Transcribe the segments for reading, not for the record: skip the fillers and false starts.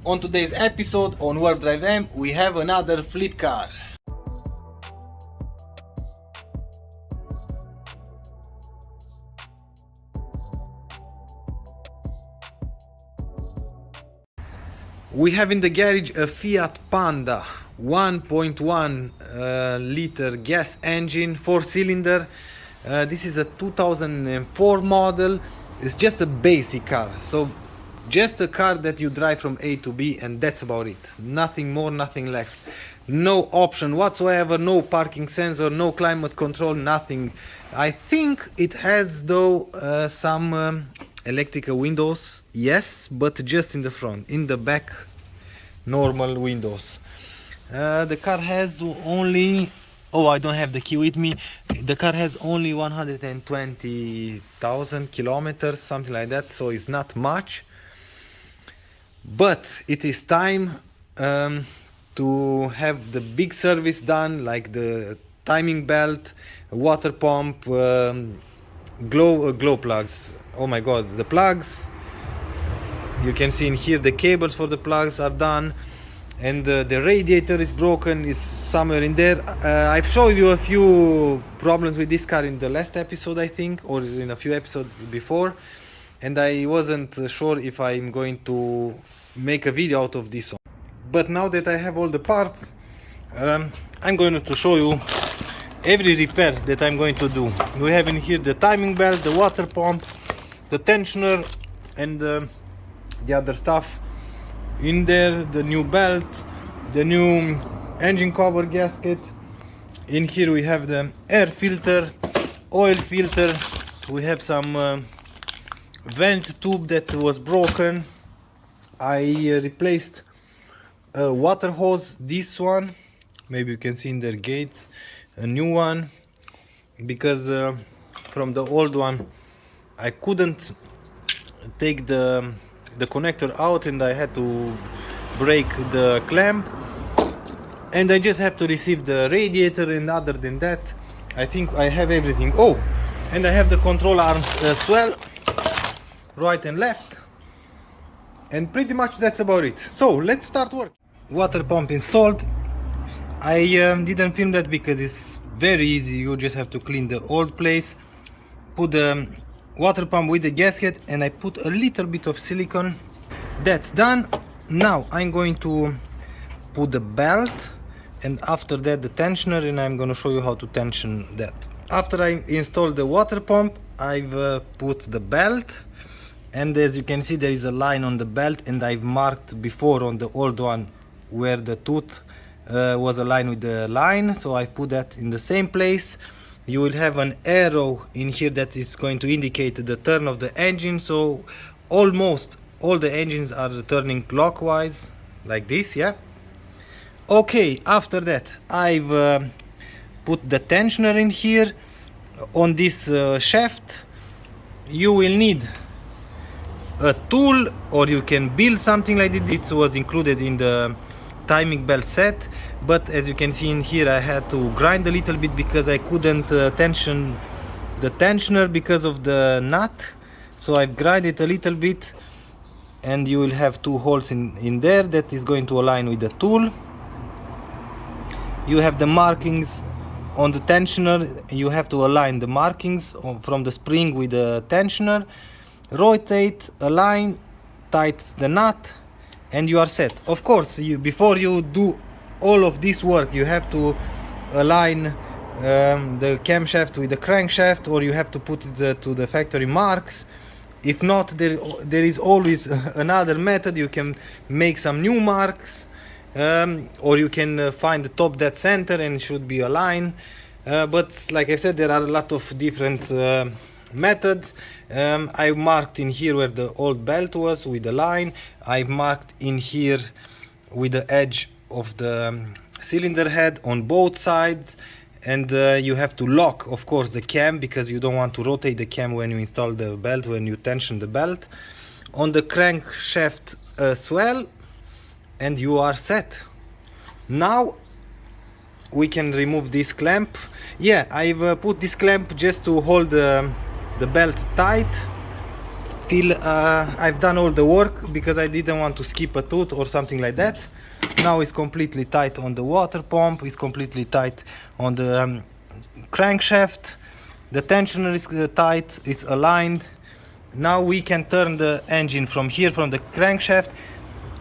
On today's episode on WarpDriveM, we have another flip car. We have in the garage a Fiat Panda 1.1 liter gas engine, 4-cylinder. This is a 2004 model. It's just a basic car, so just a car that you drive from A to B, and that's about it. Nothing more, nothing less. No option whatsoever, no parking sensor, no climate control, nothing. I think it has though some electrical windows, yes, but just in the front. In the back, normal windows. The car has only, oh, I don't have the key with me. The car has only 120,000 kilometers, something like that, so it's not much. But it is time to have the big service done, like the timing belt, water pump, glow plugs. Oh my god, the plugs, you can see in here the cables for the plugs are done, and the radiator is broken, it's somewhere in there. I've showed you a few problems with this car in the last episode, I think, or in a few episodes before, and I wasn't sure if I'm going to make a video out of this one. But now that I have all the parts, I'm going to show you every repair that I'm going to do. We have in here the timing belt, the water pump, the tensioner, and the other stuff in there, the new belt, the new engine cover gasket. In here we have the air filter, oil filter, we have some vent tube that was broken. I replaced a water hose, this one, maybe you can see in their gates, a new one, because from the old one I couldn't take the connector out and I had to break the clamp, and I just have to receive the radiator, and other than that I think I have everything. Oh, and I have the control arms as well, right and left, and pretty much that's about it. So let's start work. Water pump installed. I didn't film that because it's very easy. You just have to clean the old place, put the water pump with the gasket, and I put a little bit of silicone. That's done. Now I'm going to put the belt, and after that the tensioner, and I'm going to show you how to tension that. After I installed the water pump, I've put the belt, and as you can see there is a line on the belt, and I've marked before on the old one where the tooth was aligned with the line, so I put that in the same place. You will have an arrow in here that is going to indicate the turn of the engine, so almost all the engines are turning clockwise like this, yeah. Okay, after that I've put the tensioner in here on this shaft. You will need a tool, or you can build something like this. It was included in the timing belt set, but as you can see in here I had to grind a little bit because I couldn't tension the tensioner because of the nut, so I've grinded it a little bit, and you will have two holes in there that is going to align with the tool. You have the markings on the tensioner, you have to align the markings from the spring with the tensioner, rotate, align, tight the nut, and you are set. Of course, before you do all of this work, you have to align the camshaft with the crankshaft, or you have to put it to the factory marks. If not, there is always another method. You can make some new marks, or you can find the top dead center and it should be aligned. But like I said, there are a lot of different methods. I marked in here where the old belt was with the line. I marked in here with the edge of the cylinder head on both sides, and you have to lock, of course, the cam, because you don't want to rotate the cam when you install the belt, when you tension the belt on the crankshaft as well, and you are set. Now we can remove this clamp. Yeah, I've put this clamp just to hold the belt tight, till I've done all the work, because I didn't want to skip a tooth or something like that. Now it's completely tight on the water pump, it's completely tight on the crankshaft, the tensioner is tight, it's aligned. Now we can turn the engine from here, from the crankshaft,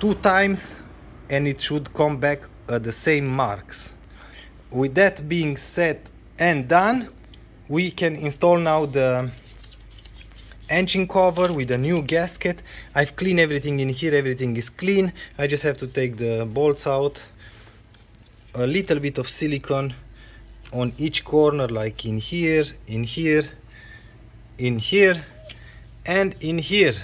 2 times, and it should come back at the same marks. With that being said and done, we can install now the engine cover with a new gasket. I've cleaned everything in here, everything is clean. I just have to take the bolts out, a little bit of silicone on each corner, like in here, in here, in here, and in here.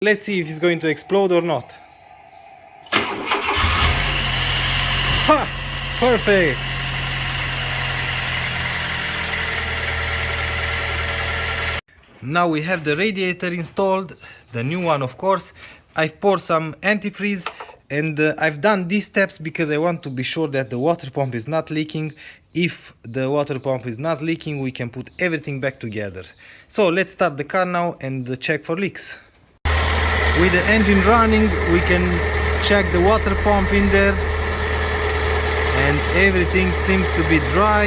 Let's see if it's going to explode or not. Ha! Perfect! Now we have the radiator installed, the new one of course. I've poured some antifreeze, and I've done these steps because I want to be sure that the water pump is not leaking. If the water pump is not leaking, we can put everything back together. So let's start the car now and check for leaks. With the engine running, we can check the water pump in there, and everything seems to be dry.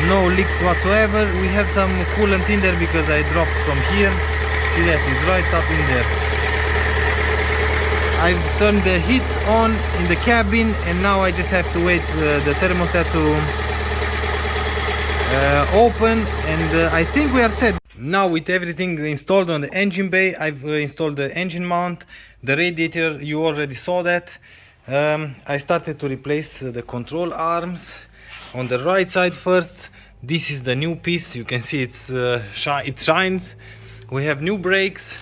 No leaks whatsoever. We have some coolant in there because I dropped from here. See that, it's right up in there. I've turned the heat on in the cabin, and now I just have to wait the thermostat to open, and I think we are set. Now with everything installed on the engine bay, I've installed the engine mount, the radiator, you already saw that. I started to replace the control arms on the right side first. This is the new piece, you can see it shines. We have new brakes.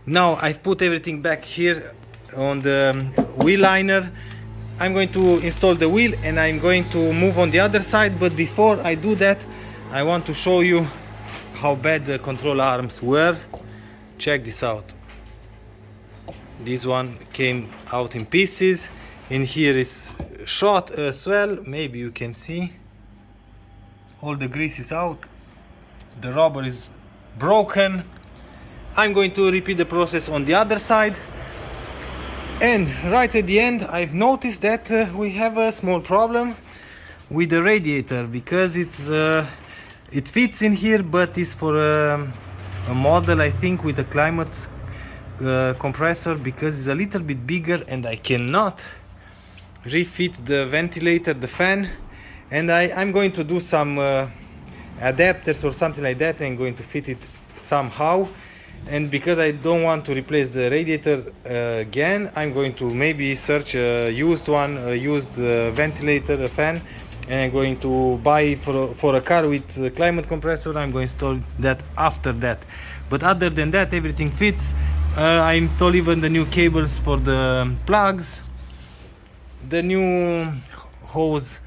Now I've put everything back here on the wheel liner. I'm going to install the wheel and I'm going to move on the other side, but before I do that, I want to show you how bad the control arms were. Check this out. This one came out in pieces. In here is shot as well. Maybe you can see. All the grease is out. The rubber is broken. I'm going to repeat the process on the other side. And right at the end, I've noticed that we have a small problem with the radiator, because it fits in here, but it's for a model, I think, with a climate compressor, because it's a little bit bigger and I cannot refit the ventilator, the fan, and I'm going to do some adapters or something like that. I'm going to fit it somehow, and because I don't want to replace the radiator again, I'm going to maybe search a used one, a used ventilator, a fan, and I'm going to buy for a car with a climate compressor. I'm going to install that after that. But other than that, everything fits. I install even the new cables for the plugs, the new hose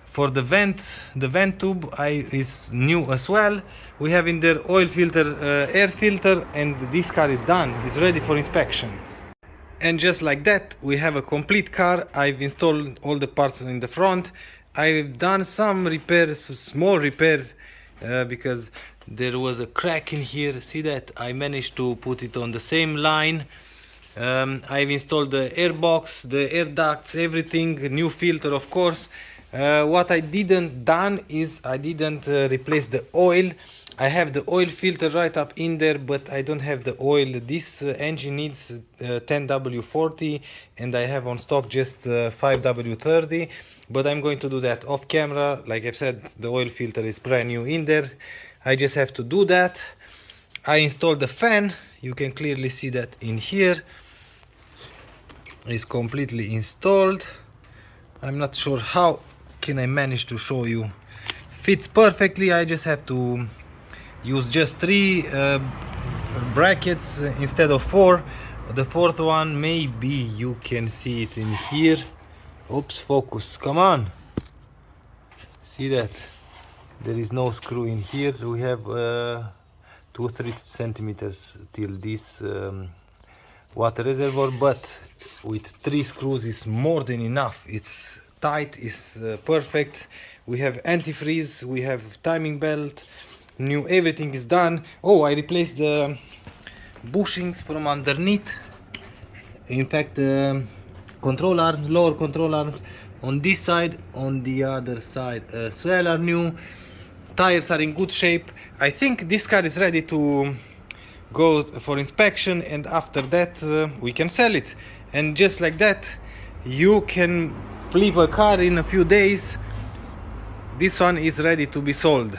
for the vent tube is new as well. We have in there oil filter, air filter, and this car is done. It's ready for inspection. And just like that, we have a complete car. I've installed all the parts in the front. I've done some repairs, small repair, because there was a crack in here. See that? I managed to put it on the same line. I've installed the air box, the air ducts, everything, new filter of course. What I didn't done is I didn't replace the oil. I have the oil filter right up in there, but I don't have the oil. This engine needs 10W40 and I have on stock just 5W30, but I'm going to do that off camera. Like I've said, the oil filter is brand new in there. I just have to do that. I installed the fan. You can clearly see that in here. It's completely installed. I'm not sure how can I manage to show you fits perfectly. I just have to use just 3 brackets instead of 4. The fourth one, maybe you can see it in here. Oops, focus, come on. See that? There is no screw in here. We have 2 or 3 centimeters till this water reservoir, but with 3 screws is more than enough. It's tight, it's perfect. We have antifreeze, we have timing belt, new, everything is done. Oh, I replaced the bushings from underneath. In fact, control arms, lower control arms on this side, on the other side as well are new. Tires are in good shape. I think this car is ready to go for inspection, and after that we can sell it. And just like that, you can flip a car in a few days. This one is ready to be sold.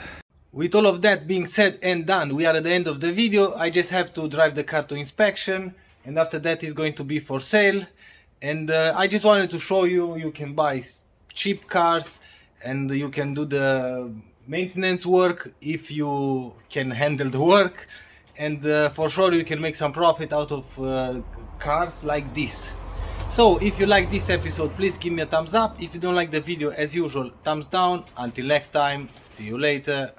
With all of that being said and done, we are at the end of the video. I just have to drive the car to inspection, and after that it's going to be for sale. And I just wanted to show you, you can buy cheap cars and you can do the maintenance work if you can handle the work, and for sure you can make some profit out of cars like this. So if you like this episode, please give me a thumbs up. If you don't like the video, as usual, thumbs down. Until next time, see you later.